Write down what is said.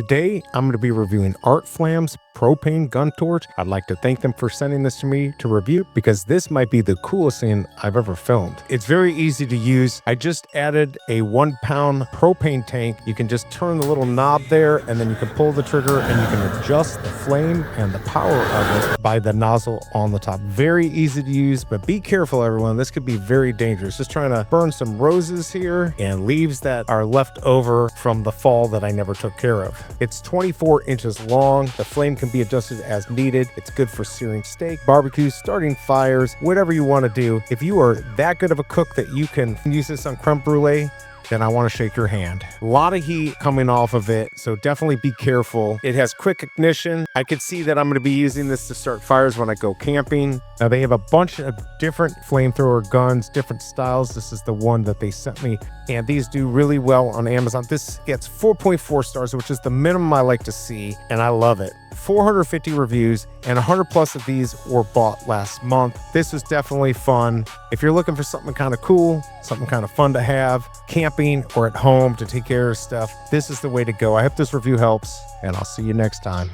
Today, I'm going to be reviewing ARTFLAMM's propane gun torch. I'd like to thank them for sending this to me to review because this might be the coolest thing I've ever filmed. It's very easy to use. I just added a 1 pound propane tank. You can just turn the little knob there and then you can pull the trigger and you can adjust the flame and the power of it by the nozzle on the top. Very easy to use, but be careful everyone. This could be very dangerous. Just trying to burn some roses here and leaves that are left over from the fall that I never took care of. It's 24 inches long. The flame can be adjusted as needed. It's good for searing steak, barbecues, starting fires, whatever you want to do. If you are that good of a cook that you can use this on creme brulee, then I want to shake your hand. A lot of heat coming off of it, so definitely be careful. It has quick ignition. I could see that I'm going to be using this to start fires when I go camping. Now they have a bunch of different flamethrower guns, different styles. This is the one that they sent me, and these do really well on Amazon. This gets 4.4 stars, which is the minimum I like to see, and I love it. 450 reviews and 100 plus of these were bought last month. This was definitely fun. If you're looking for something kind of cool, something kind of fun to have, camping or at home to take care of stuff, this is the way to go. I hope this review helps, and I'll see you next time.